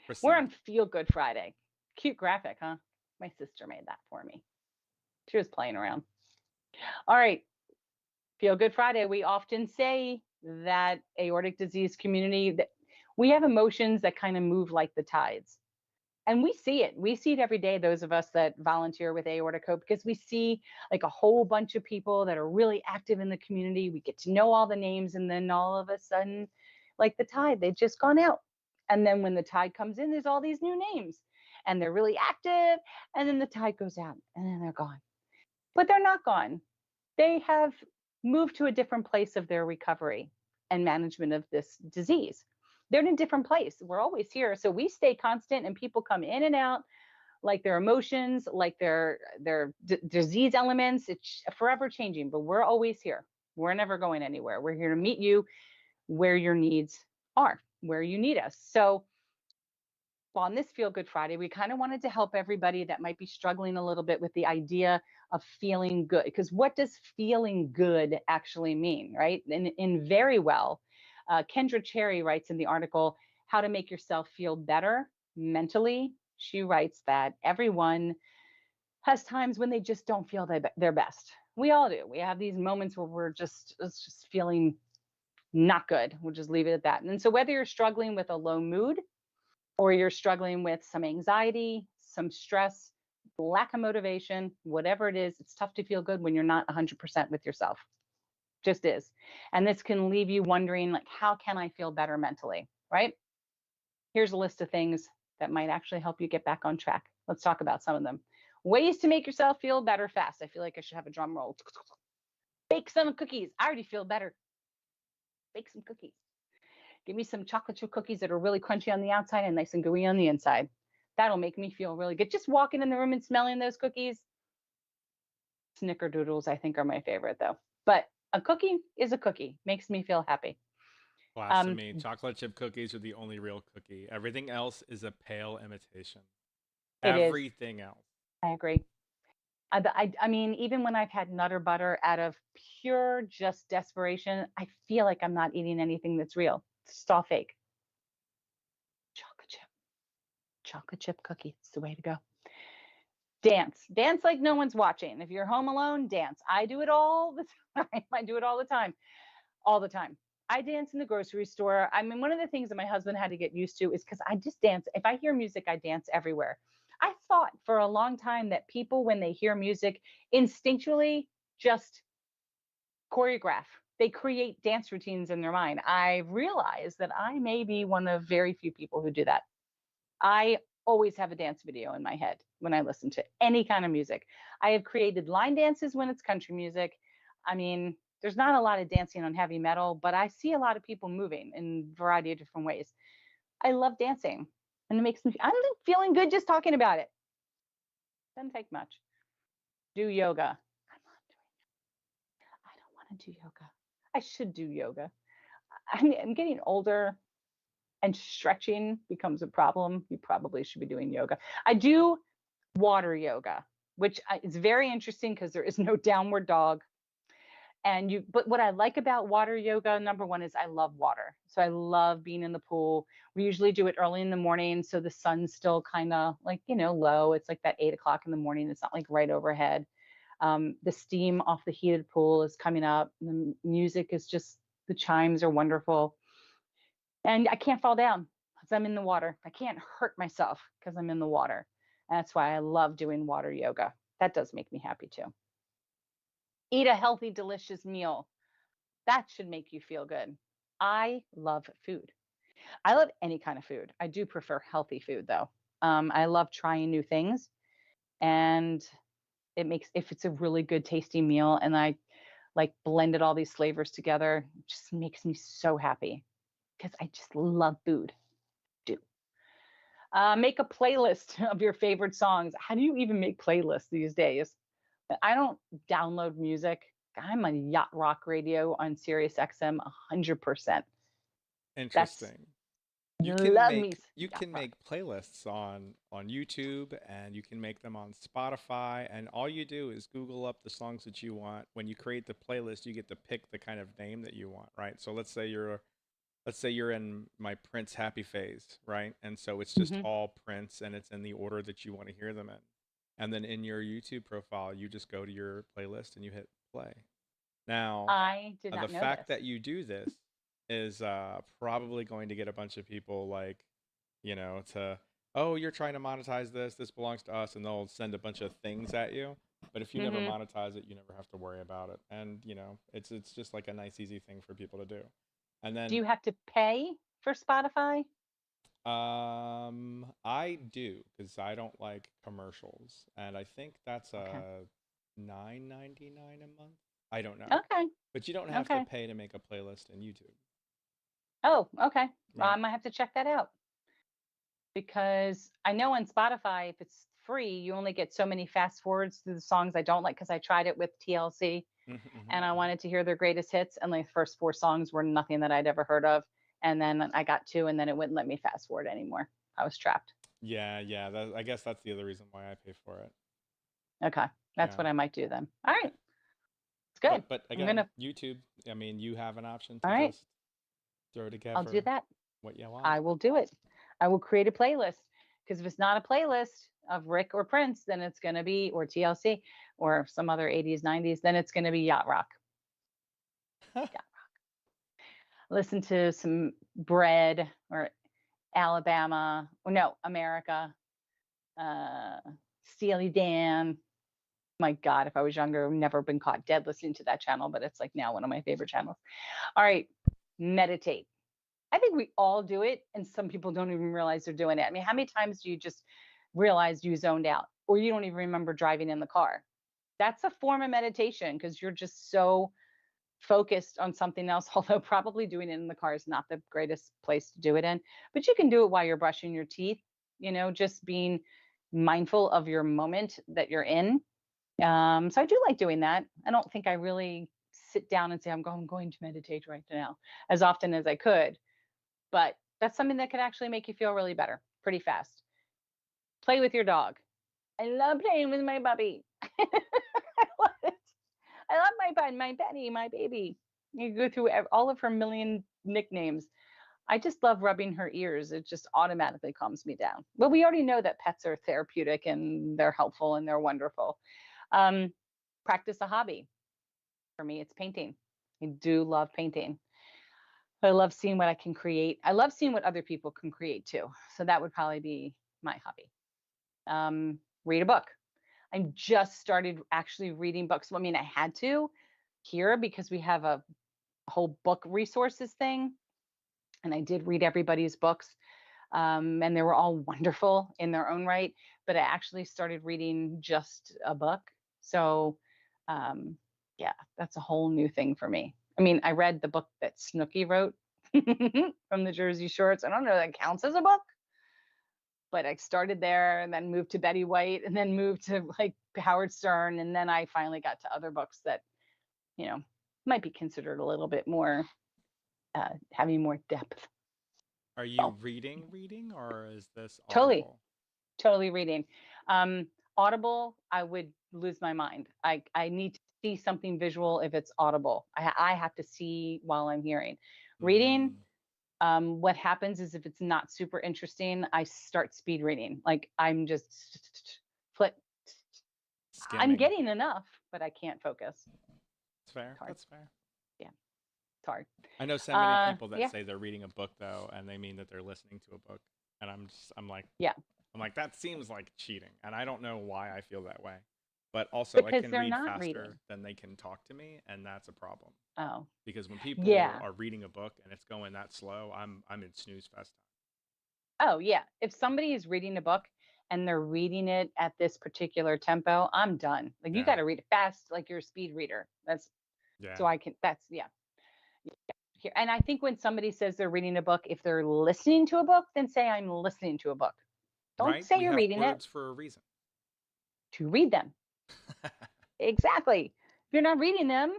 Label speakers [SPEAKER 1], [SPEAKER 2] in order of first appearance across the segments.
[SPEAKER 1] We're
[SPEAKER 2] Received.
[SPEAKER 1] on Feel Good Friday. Cute graphic, huh? My sister made that for me. She was playing around. All right, Feel Good Friday. We often say that aortic disease community that we have emotions that kind of move like the tides. And we see it. We see it every day, those of us that volunteer with Aortic Hope, because we see like a whole bunch of people that are really active in the community. We get to know all the names, and then all of a sudden, like the tide, they've just gone out. And then when the tide comes in, there's all these new names, and they're really active. And then the tide goes out, and then they're gone. But they're not gone. They have moved to a different place of their recovery and management of this disease. They're in a different place. We're always here. So we stay constant, and people come in and out like their emotions, like their disease elements. It's forever changing, but we're always here. We're never going anywhere. We're here to meet you where your needs are, where you need us. So well, on this Feel Good Friday, we kind of wanted to help everybody that might be struggling a little bit with the idea of feeling good. Because what does feeling good actually mean, right? In Very Well, Kendra Cherry writes in the article, How to Make Yourself Feel Better Mentally. She writes that everyone has times when they just don't feel their best. We all do. We have these moments where it's just feeling not good. We'll just leave it at that. And so whether you're struggling with a low mood, or you're struggling with some anxiety, some stress, lack of motivation, whatever it is, it's tough to feel good when you're not 100% with yourself. Just is. And this can leave you wondering, like, how can I feel better mentally? Right? Here's a list of things that might actually help you get back on track. Let's talk about some of them. Ways to make yourself feel better fast. I feel like I should have a drum roll. Bake some cookies. I already feel better. Bake some cookies. Give me some chocolate chip cookies that are really crunchy on the outside and nice and gooey on the inside. That'll make me feel really good. Just walking in the room and smelling those cookies. Snickerdoodles, I think, are my favorite though. But a cookie is a cookie. Makes me feel happy. Um,
[SPEAKER 2] Blasphemy. Chocolate chip cookies are the only real cookie. Everything else is a pale imitation.
[SPEAKER 1] it is.
[SPEAKER 2] Everything else.
[SPEAKER 1] I agree. I mean, even when I've had Nutter Butter out of pure just desperation, I feel like I'm not eating anything that's real. It's just all fake. Chocolate chip. Chocolate chip cookie. It's the way to go. Dance. Dance like no one's watching. If you're home alone, dance. I do it all the time. I do it all the time. All the time. I dance in the grocery store. I mean, one of the things that my husband had to get used to is because I just dance. If I hear music, I dance everywhere. I thought for a long time that people, when they hear music, instinctually just choreograph. They create dance routines in their mind. I realized that I may be one of very few people who do that. I always have a dance video in my head when I listen to any kind of music. I have created line dances when it's country music. I mean, there's not a lot of dancing on heavy metal, but I see a lot of people moving in a variety of different ways. I love dancing, and it makes me, I'm feeling good just talking about it. Doesn't take much. Do yoga. I don't want to do yoga. I should do yoga. I'm getting older, and stretching becomes a problem. You probably should be doing yoga. I do water yoga, which is very interesting because there is no downward dog. But what I like about water yoga, number one, is I love water. So I love being in the pool. We usually do it early in the morning. So the sun's still kind of like, low. It's like that 8 o'clock in the morning. It's not like right overhead. The steam off the heated pool is coming up. The music is just, the chimes are wonderful. And I can't fall down because I'm in the water. I can't hurt myself because I'm in the water. And that's why I love doing water yoga. That does make me happy too. Eat a healthy, delicious meal. That should make you feel good. I love food. I love any kind of food. I do prefer healthy food though. I love trying new things, and if it's a really good tasty meal and I like blended all these flavors together, it just makes me so happy because I just love food. Do. Make a playlist of your favorite songs. How do you even make playlists these days? I don't download music. I'm a yacht rock radio on Sirius XM 100%. That's
[SPEAKER 2] Interesting. You can
[SPEAKER 1] love me
[SPEAKER 2] make you
[SPEAKER 1] yacht
[SPEAKER 2] can
[SPEAKER 1] rock.
[SPEAKER 2] make playlists on YouTube, and you can make them on Spotify, and all you do is Google up the songs that you want. When you create the playlist, you get to pick the kind of name that you want, right? So let's say you're in my Prince happy phase, right? And so it's just
[SPEAKER 1] Hmm.
[SPEAKER 2] all Prince and it's in the order that you want to hear them in. And then in your YouTube profile, you just go to your playlist and you hit play. Now,
[SPEAKER 1] I did
[SPEAKER 2] the
[SPEAKER 1] not know
[SPEAKER 2] fact
[SPEAKER 1] this.
[SPEAKER 2] that you do this is probably going to get a bunch of people like, oh, you're trying to monetize this. This belongs to us. And they'll send a bunch of things at you. But if you never
[SPEAKER 1] Hmm.
[SPEAKER 2] monetize it, you never have to worry about it. And, it's just like a nice, easy thing for people to do. And
[SPEAKER 1] Do
[SPEAKER 2] then
[SPEAKER 1] you have to pay for Spotify?
[SPEAKER 2] I do because I don't like commercials, and I think that's
[SPEAKER 1] Okay.
[SPEAKER 2] $9.99 a month. I don't know,
[SPEAKER 1] Okay.
[SPEAKER 2] but you don't have to
[SPEAKER 1] Okay.
[SPEAKER 2] pay to make a playlist in YouTube,
[SPEAKER 1] Oh, okay. Well, I
[SPEAKER 2] right?
[SPEAKER 1] might have to check that out because I know on Spotify, if it's free, you only get so many fast forwards through the songs I don't like because I tried it with TLC and I wanted to hear their greatest hits. And like the first four songs were nothing that I'd ever heard of. And then I got two, and then it wouldn't let me fast forward anymore. I was trapped.
[SPEAKER 2] Yeah, yeah. I guess that's the other reason why I pay for it.
[SPEAKER 1] Okay. That's
[SPEAKER 2] Yeah,
[SPEAKER 1] what I might do then. All
[SPEAKER 2] A-
[SPEAKER 1] right. It's good.
[SPEAKER 2] but
[SPEAKER 1] I'm
[SPEAKER 2] again,
[SPEAKER 1] going to,
[SPEAKER 2] YouTube. I mean, you have an option
[SPEAKER 1] all
[SPEAKER 2] to
[SPEAKER 1] right.
[SPEAKER 2] just throw
[SPEAKER 1] I'll do
[SPEAKER 2] together
[SPEAKER 1] that.
[SPEAKER 2] what you want.
[SPEAKER 1] I will do it. I will create a playlist because if it's not a playlist of Rick or Prince, then it's going to be, or TLC or some other 80s, 90s, then it's going to be yacht rock. Yeah. Listen to some Bread or Alabama, or no, America, uh, Steely Dan. My God, if I was younger, I would never been caught dead listening to that channel, but it's like now one of my favorite channels. All right, meditate. I think we all do it, and some people don't even realize they're doing it. I mean, how many times do you just realize you zoned out, or you don't even remember driving in the car? That's a form of meditation because you're just so focused on something else. Although probably doing it in the car is not the greatest place to do it in, but you can do it while you're brushing your teeth. Just being mindful of your moment that you're in. So I do like doing that. I don't think I really sit down and say I'm going to meditate right now as often as I could, but that's something that could actually make you feel really better pretty fast. Play with your dog. I love playing with my puppy. I love it. I love my Benny, my baby. You go through all of her million nicknames. I just love rubbing her ears. It just automatically calms me down. But we already know that pets are therapeutic and they're helpful and they're wonderful. Um, Practice a hobby. For me, it's painting. I do love painting. I love seeing what I can create. I love seeing what other people can create too. So that would probably be my hobby. Read a book. I just started actually reading books. Well, I mean, I had to here because we have a whole book resources thing, and I did read everybody's books, and they were all wonderful in their own right. But I actually started reading just a book, so um, yeah, that's a whole new thing for me. I mean, I read the book that Snooki wrote from the Jersey Shorts. I don't know if that counts as a book, but I started there and then moved to Betty White and then moved to like Howard Stern. And then I finally got to other books that, you know, might be considered a little bit more, having more depth.
[SPEAKER 2] Are you
[SPEAKER 1] Oh,
[SPEAKER 2] reading, or is this
[SPEAKER 1] totally,
[SPEAKER 2] Audible?
[SPEAKER 1] totally reading. Um, Audible, I would lose my mind. I need to see something visual if it's Audible. I have to see while I'm hearing. Reading,
[SPEAKER 2] Mm,
[SPEAKER 1] what happens is if it's not super interesting, I start speed reading. Like I'm just flip. I'm
[SPEAKER 2] skimming.
[SPEAKER 1] getting enough, but I can't focus. It's
[SPEAKER 2] That's fair.
[SPEAKER 1] hard.
[SPEAKER 2] That's fair.
[SPEAKER 1] Yeah, it's hard.
[SPEAKER 2] I know so many people that
[SPEAKER 1] Yeah,
[SPEAKER 2] say they're reading a book though, and they mean that they're listening to a book. And
[SPEAKER 1] yeah,
[SPEAKER 2] I'm like, that seems like cheating. And I don't know why I feel that way. But also, I
[SPEAKER 1] because
[SPEAKER 2] can
[SPEAKER 1] they're
[SPEAKER 2] read
[SPEAKER 1] not
[SPEAKER 2] faster
[SPEAKER 1] reading.
[SPEAKER 2] than they can talk to me, and that's a problem.
[SPEAKER 1] Oh,
[SPEAKER 2] Because when people
[SPEAKER 1] yeah.
[SPEAKER 2] are reading a book and it's going that slow, I'm in snooze fest
[SPEAKER 1] Oh, yeah. If somebody is reading a book and they're reading it at this particular tempo, I'm done. Like you
[SPEAKER 2] time.
[SPEAKER 1] got to read it fast, like you're a speed reader. That's
[SPEAKER 2] Yeah. Yeah.
[SPEAKER 1] so I can. That's yeah. Here. And I think when somebody says they're reading a book, if they're listening to a book, then say I'm listening to a book. Don't
[SPEAKER 2] Right?
[SPEAKER 1] say
[SPEAKER 2] We
[SPEAKER 1] you're
[SPEAKER 2] have
[SPEAKER 1] reading it
[SPEAKER 2] words for a reason.
[SPEAKER 1] to read them. Exactly. If you're not reading them,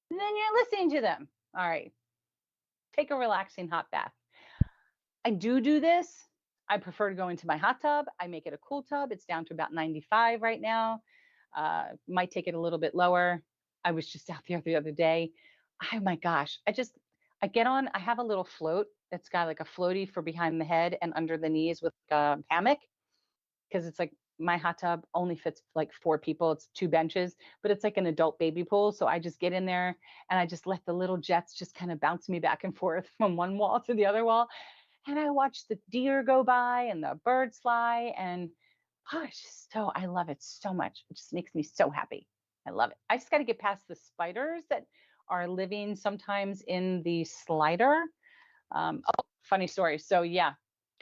[SPEAKER 1] then you're listening to them. All right. Take a relaxing hot bath. I do this. I prefer to go into my hot tub. I make it a cool tub. It's down to about 95 right now. Might take it a little bit lower. I was just out there the other day. Oh my gosh. I get on, I have a little float that's got like a floaty for behind the head and under the knees with a hammock because it's like my hot tub only fits like 4 people. It's 2 benches, but it's like an adult baby pool. So I just get in there and I just let the little jets just kind of bounce me back and forth from one wall to the other wall. And I watch the deer go by and the birds fly. And oh, it's just so, I love it so much. It just makes me so happy. I love it. I just got to get past the spiders that are living sometimes in the slider. Oh, funny story. So yeah,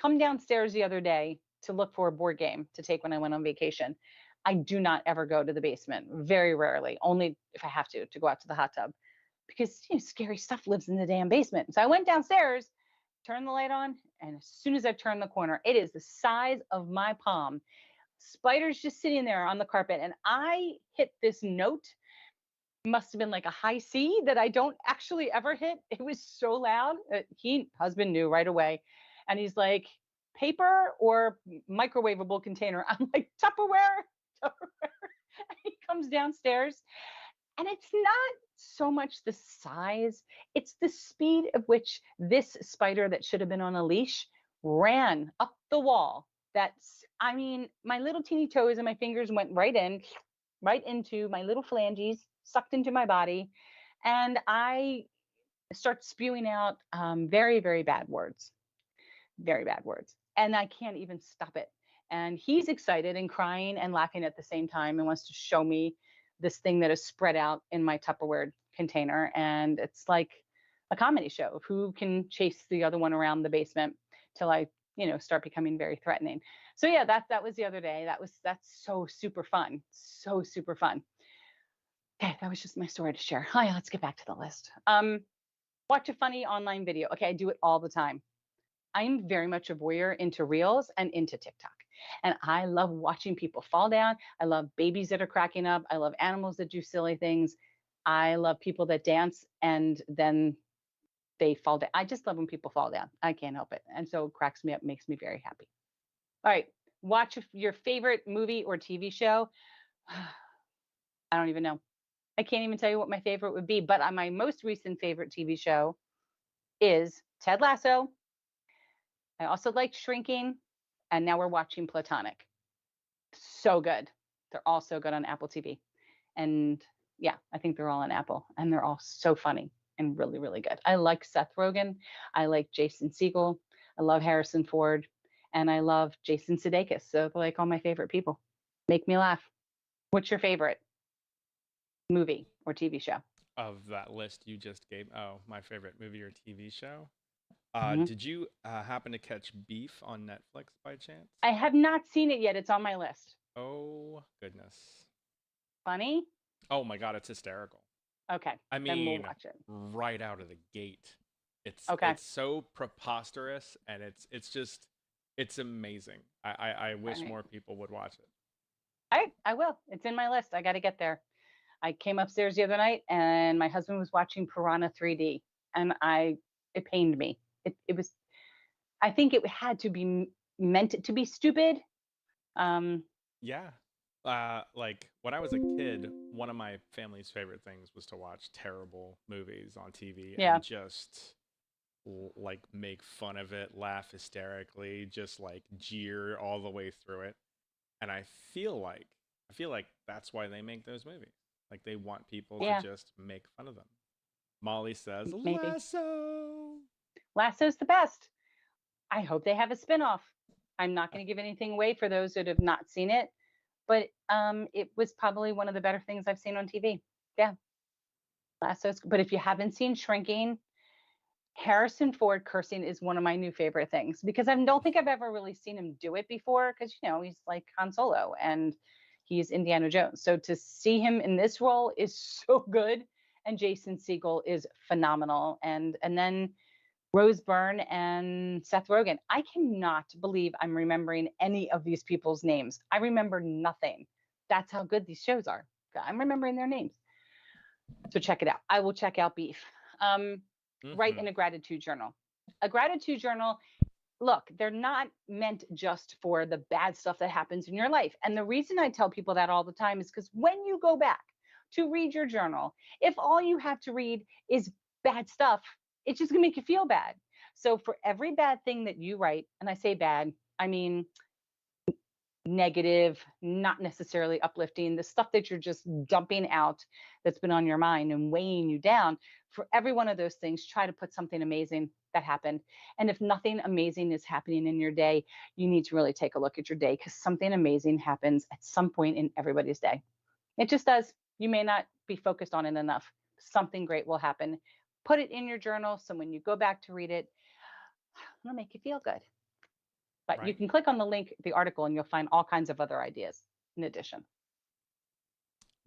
[SPEAKER 1] come downstairs the other day to look for a board game to take when I went on vacation. I do not ever go to the basement. Very rarely, only if I have to go out to the hot tub because scary stuff lives in the damn basement. So I went downstairs, turned the light on, and as soon as I turned the corner, it is the size of my palm. Spiders just sitting there on the carpet, and I hit this note, must have been like a high C that I don't actually ever hit. It was so loud. Husband knew right away. And he's like, paper or microwavable container? I'm like, Tupperware, Tupperware. And he comes downstairs. And it's not so much the size, it's the speed of which this spider that should have been on a leash ran up the wall. I mean, my little teeny toes and my fingers went right into my little phalanges, sucked into my body. And I start spewing out very, very bad words, very bad words. And I can't even stop it. And he's excited and crying and laughing at the same time and wants to show me this thing that is spread out in my Tupperware container. And it's like a comedy show of who can chase the other one around the basement till I, start becoming very threatening. So yeah, that was the other day. That's so super fun. So super fun. Okay, that was just my story to share. Oh yeah, let's get back to the list. Watch a funny online video. Okay, I do it all the time. I'm very much a voyeur into Reels and into TikTok. And I love watching people fall down. I love babies that are cracking up. I love animals that do silly things. I love people that dance and then they fall down. I just love when people fall down. I can't help it. And so it cracks me up, makes me very happy. All right, watch your favorite movie or TV show. I don't even know. I can't even tell you what my favorite would be, but my most recent favorite TV show is Ted Lasso. I also liked Shrinking, and now we're watching Platonic. So good. They're all so good on Apple TV. And yeah, I think they're all on Apple, and they're all so funny and really, really good. I like Seth Rogen. I like Jason Segel. I love Harrison Ford, and I love Jason Sudeikis. So they're like all my favorite people. Make me laugh. What's your favorite movie or TV show?
[SPEAKER 2] Of that list you just gave, oh, my favorite movie or TV show.
[SPEAKER 1] Mhm.
[SPEAKER 2] Did you happen to catch Beef on Netflix by chance?
[SPEAKER 1] I have not seen it yet. It's on my list.
[SPEAKER 2] Oh goodness.
[SPEAKER 1] Funny?
[SPEAKER 2] Oh my God, it's hysterical.
[SPEAKER 1] Okay.
[SPEAKER 2] I
[SPEAKER 1] Then we'll
[SPEAKER 2] mean,
[SPEAKER 1] watch it.
[SPEAKER 2] right out of the gate,
[SPEAKER 1] Okay.
[SPEAKER 2] it's so preposterous, and it's amazing. I wish
[SPEAKER 1] Right.
[SPEAKER 2] more people would watch it.
[SPEAKER 1] I will. It's in my list. I got to get there. I came upstairs the other night and my husband was watching Piranha 3D and it pained me. It was, I think it had to be meant to be stupid. Um,
[SPEAKER 2] Yeah. Like when I was a kid, one of my family's favorite things was to watch terrible movies on TV
[SPEAKER 1] yeah.
[SPEAKER 2] and just like make fun of it, laugh hysterically, just like jeer all the way through it. And I feel like that's why they make those movies. Like they want people to
[SPEAKER 1] Yeah.
[SPEAKER 2] just make fun of them. Molly says,
[SPEAKER 1] Maybe.
[SPEAKER 2] "Lasso."
[SPEAKER 1] Lasso's the best. I hope they have a spinoff. I'm not going to give anything away for those that have not seen it, but it was probably one of the better things I've seen on TV. Yeah. Lasso's, but if you haven't seen Shrinking, Harrison Ford cursing is one of my new favorite things because I don't think I've ever really seen him do it before because he's like Han Solo and he's Indiana Jones. So to see him in this role is so good, and Jason Segel is phenomenal. And then Rose Byrne and Seth Rogen. I cannot believe I'm remembering any of these people's names. I remember nothing. That's how good these shows are. I'm remembering their names. So check it out. I will check out Beef. Write in a gratitude journal. A gratitude journal, look, they're not meant just for the bad stuff that happens in your life. And the reason I tell people that all the time is because when you go back to read your journal, if all you have to read is bad stuff, it's just going to make you feel bad. So for every bad thing that you write, and I say bad, I mean negative, not necessarily uplifting, the stuff that you're just dumping out that's been on your mind and weighing you down, for every one of those things, try to put something amazing that happened. And if nothing amazing is happening in your day, you need to really take a look at your day, because something amazing happens at some point in everybody's day. It just does. You may not be focused on it enough. Something great will happen. Put it in your journal so when you go back to read it, it'll make you feel good. But you
[SPEAKER 2] Right.
[SPEAKER 1] can click on the link, the article, and you'll find all kinds of other ideas in addition.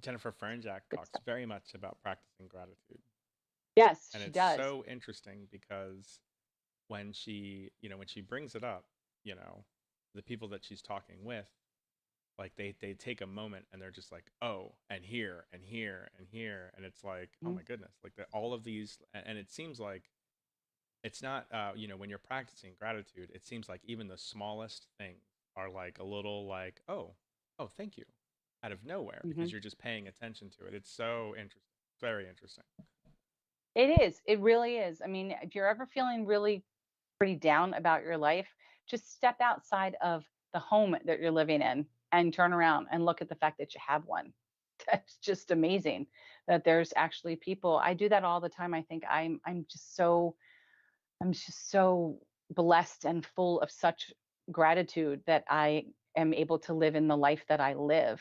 [SPEAKER 2] Jennifer Fernjack
[SPEAKER 1] Good
[SPEAKER 2] talks
[SPEAKER 1] stuff.
[SPEAKER 2] very much about practicing gratitude.
[SPEAKER 1] Yes,
[SPEAKER 2] And
[SPEAKER 1] she
[SPEAKER 2] it's
[SPEAKER 1] does.
[SPEAKER 2] so interesting because when she, when she brings it up, you know, the people that she's talking with, like they take a moment and they're just like, oh, and here and here and here, and it's like, oh
[SPEAKER 1] Mhm.
[SPEAKER 2] my goodness, like all of these, and it seems like it's not, when you're practicing gratitude, it seems like even the smallest things are like a little like, oh, thank you, out of nowhere, because
[SPEAKER 1] Mhm.
[SPEAKER 2] you're just paying attention to it. It's so interesting, very interesting.
[SPEAKER 1] It is. It really is. I mean, if you're ever feeling really pretty down about your life, just step outside of the home that you're living in and turn around and look at the fact that you have one. That's just amazing that there's actually people. I do that all the time. I think I'm just so blessed and full of such gratitude that I am able to live in the life that I live.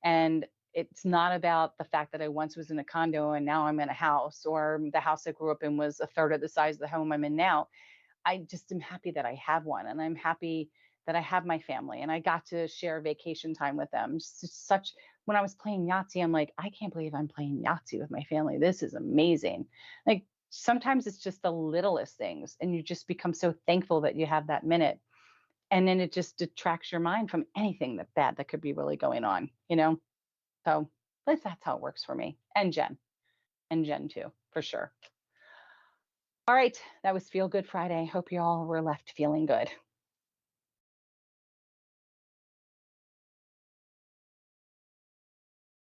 [SPEAKER 1] And it's not about the fact that I once was in a condo and now I'm in a house, or the house I grew up in was a third of the size of the home I'm in now. I just am happy that I have one, and I'm happy that I have my family and I got to share vacation time with them. Such when I was playing Yahtzee, I'm like, I can't believe I'm playing Yahtzee with my family. This is amazing. Like sometimes it's just the littlest things, and you just become so thankful that you have that minute. And then it just detracts your mind from anything that bad that could be really going on. So at least that's how it works for me and Jen too, for sure. All right, that was Feel Good Friday. Hope you all were left feeling good.